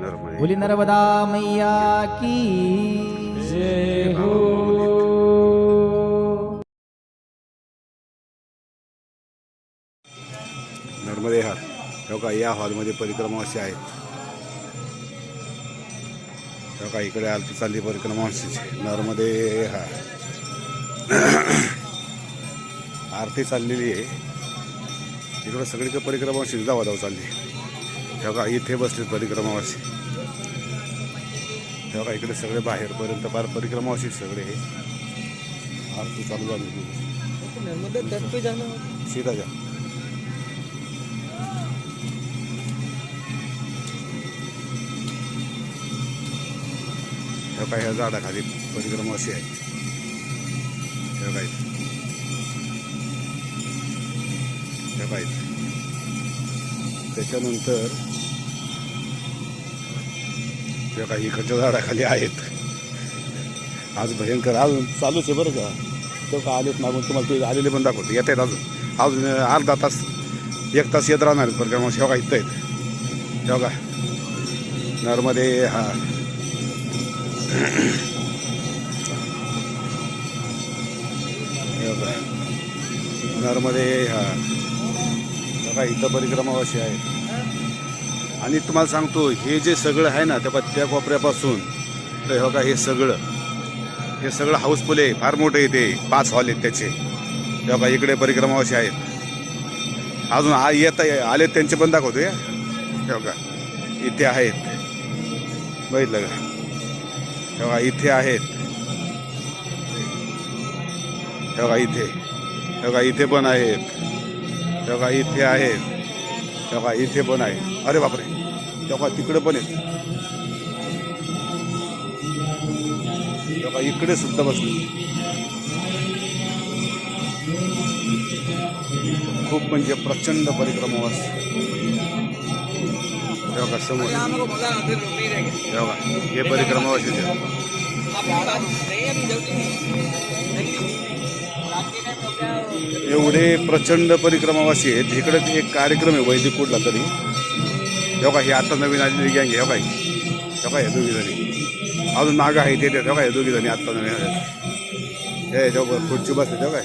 बोली नर्मदा मैया की जय हो। नर्मदे हार हो या हॉलमध्ये परिक्रमा अशी आहेत हो इकडे आरती चालली परिक्रमा अशीची नर्मदे हार आरती चाललेली आहे इकडे सगळीकडे परिक्रमा अशी जावा जाऊ चालली हो इथे बसले परिक्रमावासी हो इकडे सगळे बाहेरपर्यंत पार परिक्रमा अशी सगळे आरती चालू झाली सीधा जा ह्या ह्या झाडाखाली परिक्रमा अशी आहे त्याच्यानंतर त्या काही इकडच्या झाडाखाली आहेत आज भयंकर अजून चालूच आहे बरं का तो का आलेत मागून तुम्हाला ते आलेले पण दाखवते येत आहेत अजून अर्धा तास 1 तास येत राहणार आहेत परिक्रमा शेवगा इथं आहेत शेवगा नर्मदे हा नर्मदे हा बघा इथं परिक्रमा अशी आहे आणि तुम्हाला सांगतो हे जे सगळं आहे ना त्या कोपऱ्यापासून तर हो का हे सगळं हाऊसफुल आहे फार मोठं आहे ते 5 हॉल आहेत त्याचे हो का इकडे परिक्रमा अशी आहेत अजून येत आलेत त्यांचे पण दाखवतो हो का इथे आहेत बघितलं का तेव्हा इथे आहेत तेव्हा इथे पण आहेत तेव्हा इथे आहेत तेव्हा इथे पण आहेत अरे बापरे तेव्हा तिकडे पण आहेत तेव्हा इकडे सुद्धा बसले खूप म्हणजे प्रचंड परिक्रमा तेव्हा समोर तेव्हा हे परिक्रमा एवढे प्रचंड परिक्रमावासी आहेत इकडे एक कार्यक्रम आहे वैदिक कुठला तरी तेव्हा हे आता नवीन आलेली गँग आहे तेव्हा हे 2 जणी अजून मागं आहे ते तेव्हा हे 2 जणी आत्ता नवीन आले हे तेव्हा खुर्ची बसले तेव्हा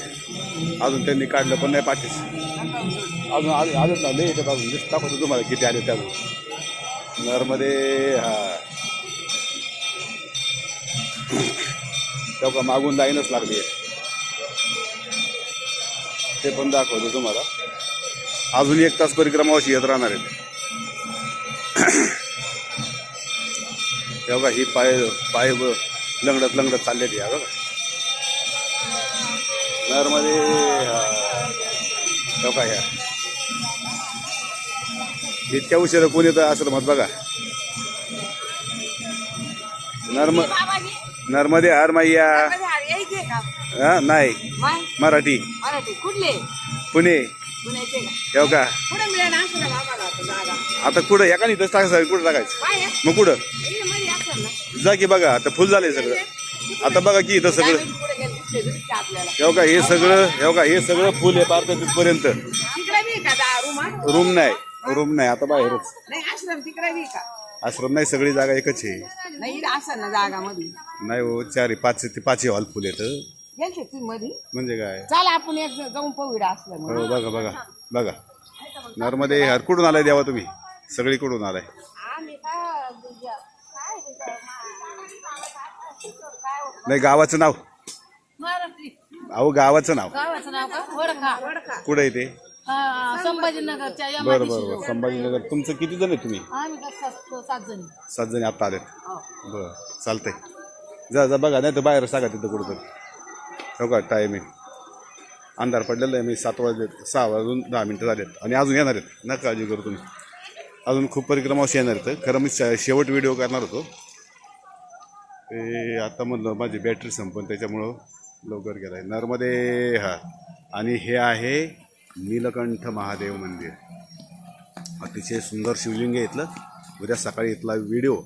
अजून त्यांनी काढलं पण नाही पाठीस अजून आलेच ना लय येतात अजून दाखवतो तुम्हाला किती आले त्या नर्मदे हा तेव्हा मागून लाईनच लागली आहे ते पण दाखवतो तुम्हाला अजून 1 तास परिक्रमा अशी येत राहणार आहेत तेव्हा ही पाय लंगडत चाललेली आहे बघा नर्मदे तेव्हा ह्या इतक्या उशिरा कोणी तर आश्रमात बघा नर्मदे हार मैया हा नाही मराठी कुठले पुणे हो का आता कुठं एका नाही तसं टाकायचं कुठं टाकायचं मग कुठं जा की बघा आता फुल झालंय सगळं आता बघा की इथं सगळं हो का हे सगळं फुल आहे पार तिथपर्यंत रूम नाही आता बाहेरच आश्रम नाही सगळी जागा एकच आहे नाही हो 4-5 हॉल फुल येत म्हणजे काय चला आपण जाऊन पाहूया असलं हो बघा नर्मदे हार कुठून आलाय द्यावा तुम्ही सगळी कुठून आलाय नाही गावाचं नाव अहो गावाचं नाव कुठं आहे ते संभाजीनगरच्या बरं संभाजीनगर तुमचं किती जण आहे तुम्ही 7 जणी आत्ता आलेत बरं चालतंय जा बघा नाही तर बाहेर सांगा तिथं कुठं हो का टायमिंग अंधार पडलेला आहे मी 6 वाजून 10 मिनटं झालेत आणि अजून येणार आहेत ना काळजी करू तुम्ही अजून खूप परिक्रमा अशी येणार आहेत खरं मी शेवट व्हिडिओ करणार होतो ते आता म्हणलं माझी बॅटरी संपन त्याच्यामुळं लवकर गेला आहे नर्मदे हा आणि हे आहे नीलकंठ महादेव मंदिर अतिशय सुंदर शिवलिंग आहे इथलं उद्या सकाळी इथला व्हिडिओ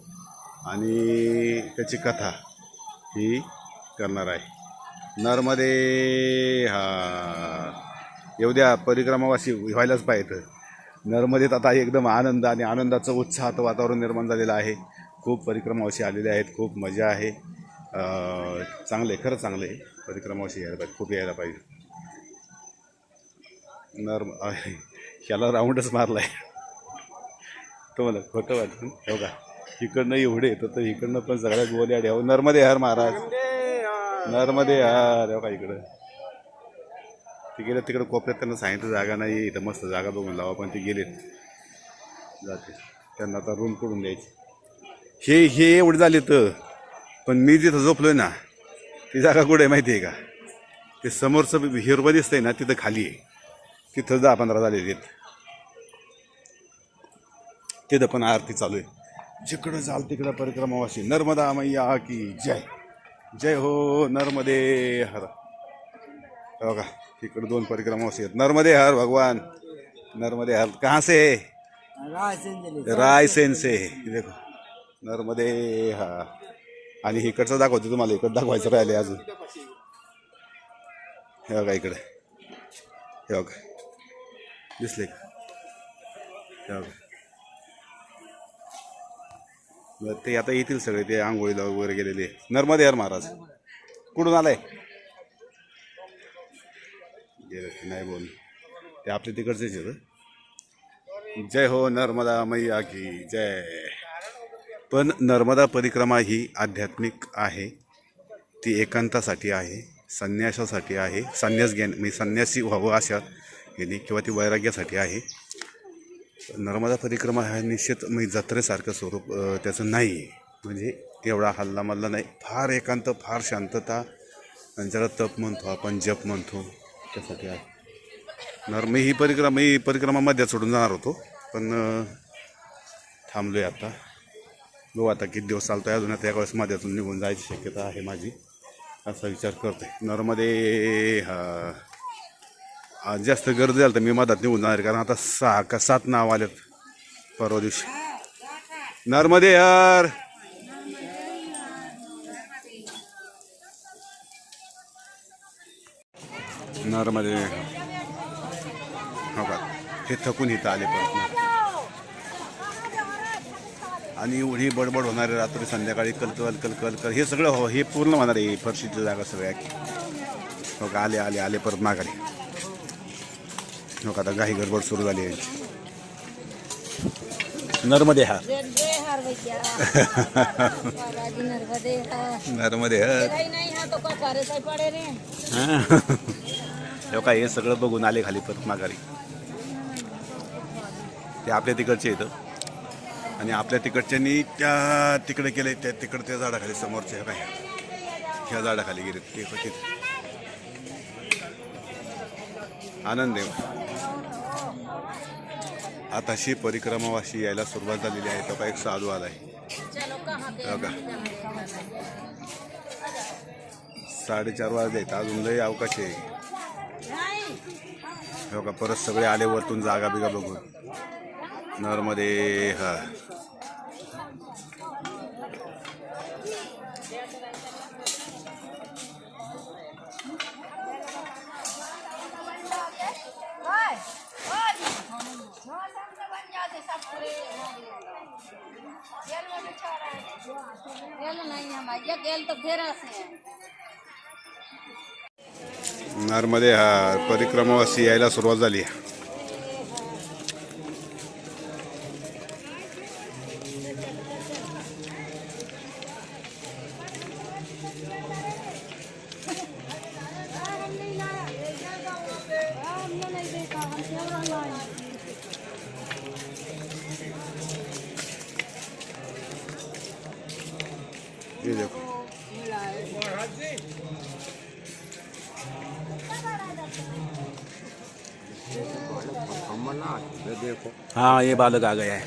आणि त्याची कथा ही करणार आहे नर्मदे हा येऊ द्या परिक्रमावासी व्हायलाच पाहिजे नर्मदेत आता एकदम आनंद आणि आनंदाचं उत्साहाचं वातावरण निर्माण झालेलं आहे. खूप परिक्रमावासी आलेले आहेत, खूप मजा आहे. चांगलं आहे, खरं चांगलं आहे. परिक्रमावासी यायला पाहिजे, खूप यायला पाहिजे. ह्याला राऊंडच मारला आहे. तुम्हाला खोटं वाटतं हो का? इकडनं एवढे येतं तर इकडनं पण सगळ्या गोल्या द्याव. नर्मदे हर महाराज, नर्मदे हर. हो का? इकडं तिकडं कोपऱ्यात त्यांना सांगितलं जागा नाही, इथं मस्त जागा बघून लावा, पण ते गेलेत जाते. त्यांना आता रूम करून द्यायची. हे एवढे झाले तर, पण मी जिथं झोपलोय ना ती जागा कुठे आहे माहिती आहे का? ते समोरचं हिरवं दिसतंय ना तिथं खाली आहे. तिथं 10-15 झाले तिथं पण आरती चालू आहे. जिकडं जाल तिकडं परिक्रमावासी. नर्मदा मैया की जय. जय हो नर्मदे हर. बघा तिकडं 2 परिक्रमावासी आहेत. नर्मदे हर भगवान, नर्मदे हर. कहाँ से है? रायसेन से. देखो नर्मदे हर. आणि इकडचं दाखवतो तुम्हाला, इकडं दाखवायचं राहिले अजून. हे बघा इकडे, हे बघा दिसले का? हे बघा ते आता येतील सगळे, ते आंघोळीला वगैरे गेलेले. नर्मदे हर महाराज. कुठून आलाय? नाही बोल, ते आपले तिकडचेच आहेत. जय हो नर्मदा मैया की जय. पण नर्मदा परिक्रमा ही आध्यात्मिक आहे, ती एकांतासाठी आहे, संन्यासासाठी आहे. संन्यास घेणे म्हणजे संन्यासी व्हावं अशा घेणे किंवा ती वैराग्यासाठी आहे. नर्मदा परिक्रमा हा निश्चित म्हणजे जत्रेसारखं स्वरूप त्याचं नाही आहे. म्हणजे एवढा हल्ला मल्ला नाही, फार एकांत, फार शांतता. आणि ज्याला तप म्हणतो आपण, जप म्हणतो, त्यासाठी आहे. मी ही परिक्रमा मध्यात सोडून जाणार होतो, पण थांबलो आहे आता. बघू आता किती दिवस चालतो आहे अजून. आता एका वेळेस मध्यातून निघून जायची शक्यता आहे माझी, असा विचार करतोय. नर्मदे आज जास्त गर्दी झाली तर मी मधात निघून जाणार, कारण आता 6 का 7 नाव आलेत परवा दिवशी. नर्मदे हर. नर्मदे. हो का? हे थकून इथं आले परत. आणि एवढी बडबड होणार आहे रात्री संध्याकाळी, कलकल कलकल कल. हे सगळं हो, हे पूर्ण होणार आहे. फरशीची जागा सगळ्या. हो का? आले आले आले परत माघारी. हो का? आता काही गडबड सुरू झाली आहे. नर्मदे हर. नर्मदे हर. हो का? हे सगळं बघून आले खाली परत माघारी. ते आपल्या तिकडचे येतं आणि आपल्या तिकडच्यांनी त्या तिकडे गेले, त्या तिकडे त्या झाडाखाली समोरच्या काय ह्या झाडाखाली गेले. ते तिथे आनंद आहे. आताशी परिक्रमावासी यायला सुरुवात झालेली आहे. तो का एक साधू आलाय बघा. 4:30 वाजले, अजून लय अवकाश आहे. हो का? परत सगळे आले वरतून जागा बिगा बघून. नर्मदे हर. नर्मदे हर. परिक्रमावासी यायला सुरुवात झाली. ये देखो हाँ, ये बालक आ गया है.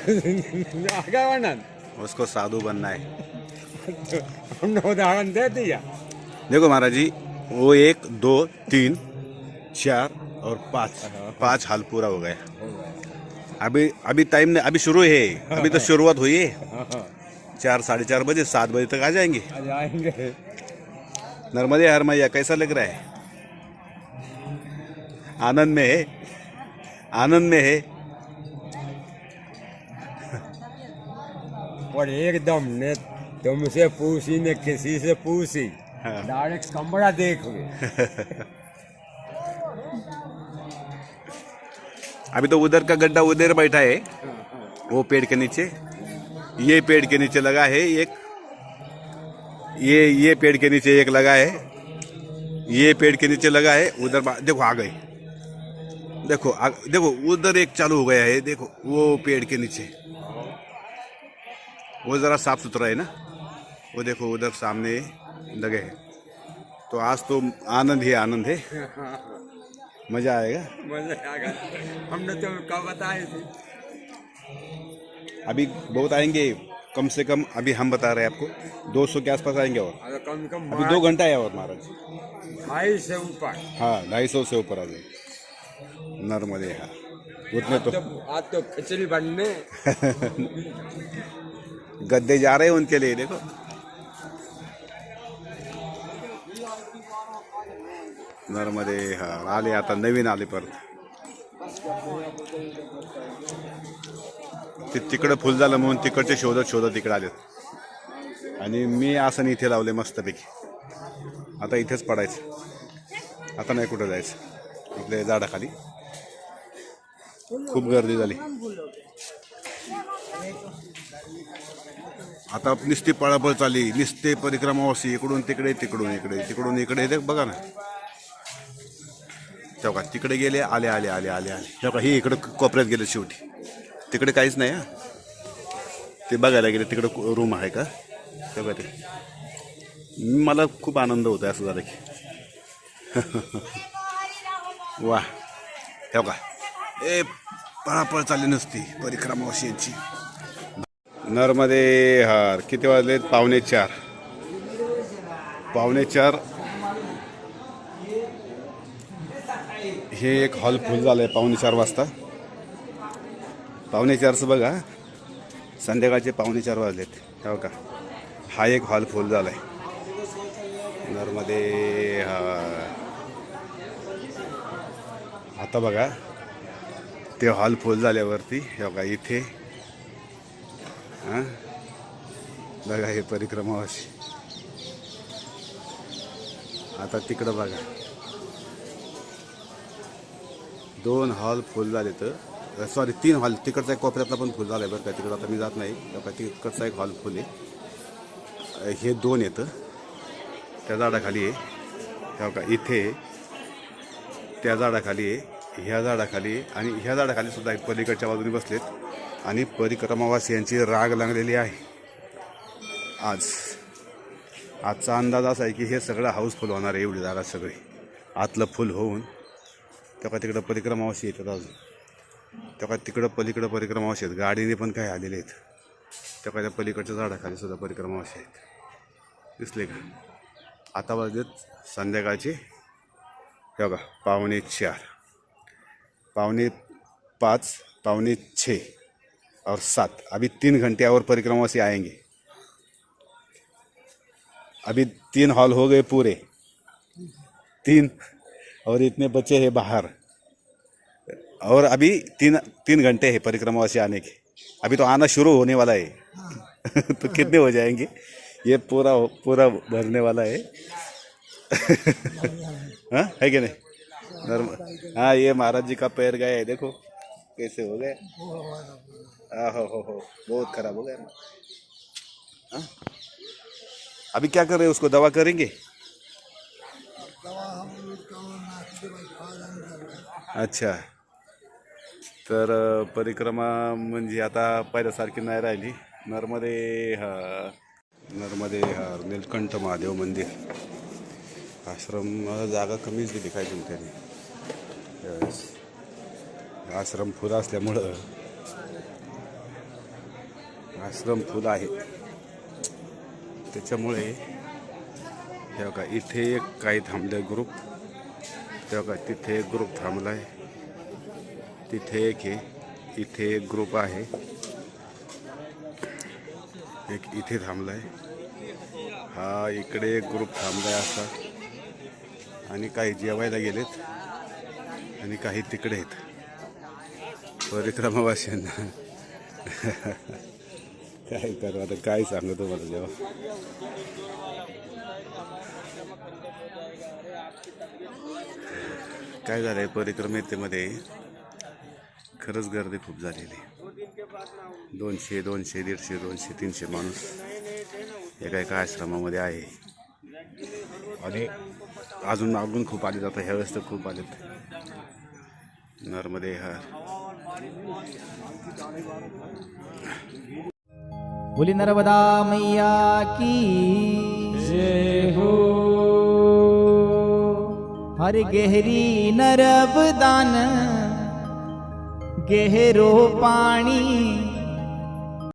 उसको साधु बनना है. हमने उदाहरण दे दिया. देखो महाराज जी, वो 1 2 3 4 और 5 हाल पूरा हो गया. अभी टाइम नहीं, अभी शुरू है, अभी तो शुरुआत हुई है. 4 4:30 बजे 7 बजे तक आ जाएंगे. नर्मदे हर मैया. कैसा लग रहा है? आनंद में है, आनंद में है. पर एकदम ने तुमसे पूछी ने किसी से पूछी हाँ। डायरेक्ट कमरा देख गए। अभी तो उधर का गड्ढा उधर बैठा है, वो पेड़ के नीचे, ये पेड़ के नीचे लगा है एक, ये पेड़ के नीचे एक लगा है, ये पेड़ के नीचे लगा है उधर। देखो आ गए, देखो देखो उधर एक चालू हो गया है, देखो वो पेड़ के नीचे, वो जरा साफ सुथरा है ना, वो देखो उधर सामने लगे हैं। तो आज तो आनंद ही आनंद है, मजा आएगा। मजा आ गया। हमने तो कब बताए थे। अभी बहुत आएंगे, कम से कम अभी हम बता रहे हैं आपको 200 के आसपास आएंगे और अगर कम से कम अभी 2 घंटा है और महाराज। 250 से ऊपर। हाँ 250 से ऊपर आ जाए नर्मदे। हाँ उतने तो आज तो खिचड़ी बनने। गद्दे जा रहे हैं उनके लिए, देखो नर्मदे। हाँ आले आता नवीन आले परत, ते तिकडं फुल झालं म्हणून तिकडचे शोधत शोधत इकडे आलेत आणि मी आसन इथे लावले मस्तपैकी। आता इथेच पडायचं, आता नाही कुठं जायचं, आपल्या झाडाखाली खूप गर्दी झाली। आता नुसती पळापळ चालली, नुसते परिक्रमावासी इकडून तिकडे तिकडून इकडे तिकडून इकडे, देख बघा ना, तेव्हा तिकडे गेले, आले आले आले आले आले, तेव्हा ही इकडे कोपऱ्यात गेले शेवटी, तिकडे काहीच नाही। ते बघायला गेले तिकडे रूम आहे का, तेव्हा ते मला खूप आनंद होता असं झालं की। वा तेव्हा ए पळापळ चालली नसती परिक्रमावासियांची। नर्मदे हार किती वाजलेत? 3:45 4:45। हे एक हॉल फुल झालंय 3:45 वाजता। 3:45चं बघा, संध्याकाळचे 3:45 वाजलेत, हो का। हा एक हॉल फुल झालाय नर्मदे हार। आता बघा ते हॉल फुल झाल्यावरती हो का इथे, हां बघा हे परिक्रमावासी। आता तिकडं बघा 2 हॉल फुल झाले, तर सॉरी 3 हॉल, तिकडचा एक कोपऱ्यातला पण फुल झाला आहे बरं का, तिकडं आता मी जात नाही, का तिकडचा एक हॉल फुल आहे। हे 2 येतं त्या झाडाखाली आहे, हो का, इथे त्या झाडाखाली आहे, ह्या झाडाखाली आहे, आणि ह्या झाडाखाली सुद्धा एक पलीकडच्या बाजूने बसलेत आणि परिक्रमावासियांची राग लागलेली आहे। आजचा अंदाज असा आहे की हे सगळं हाऊसफुल होणार आहे, एवढी जागा सगळी आतलं फुल होऊन। तेव्हा तिकडं परिक्रमावासी येतात अजून, तेव्हा तिकडं पलीकडं परिक्रमावासी आहेत, गाडीने पण काही आलेले आहेत, तेव्हा त्या पलीकडच्या झाडाखाली सुद्धा परिक्रमावासी आहेत, दिसले का। आता वाजलेत संध्याकाळचे हे बघा 4:45, 5:45, 5:45 और 7। अभी 3 घंटे और परिक्रमावासी आएंगे। अभी 3 हॉल हो गए पूरे, 3, और इतने बच्चे हैं बाहर, और अभी 3 घंटे हैं परिक्रमावासी आने के। अभी तो आना शुरू होने वाला है। तो कितने हो जाएंगे? ये पूरा भरने वाला है। हाँ है कि नहीं? हाँ ये महाराज जी का पैर गया है, देखो कैसे हो गया। हो बहुत खराब हो गया। हाँ? अभी क्या कर रहे हैं, उसको दवा करेंगे? अच्छा, तर परिक्रमा म्हणजे आता पहिल्यासारखी नाही राहिली। नर्मदे हार नीलकंठ महादेव मंदिर आश्रम, जागा कमीच दिली काय त्याने, आश्रम फुल असल्यामुळं, आश्रम फुल आहे त्याच्यामुळे हे बघा इथे एक काही थांबले ग्रुप, ते बघा तिथे एक ग्रुप थांबलाय, तिथे एक आहे, इथे एक ग्रुप आहे, एक इथे थांबलाय, हा इकडे एक ग्रुप थांबलाय असा, आणि काही जेवायला गेलेत आणि काही तिकडे आहेत परिक्रमावासियांना। काय करू आता, काय सांगतो मला जेव्हा. काय झालंय परिक्रमेमध्ये खरंच गर्दी खूप झालेली. 200, 150, 200, 300 माणूस एका आश्रमामध्ये आहे. आणि अजून खूप आले जातं. ह्यावेळेस तर खूप आलेत. नर्मदे हर. बोली नर्मदा मैया की जय हो। हर गहरी नर्मदान गहरो पाणी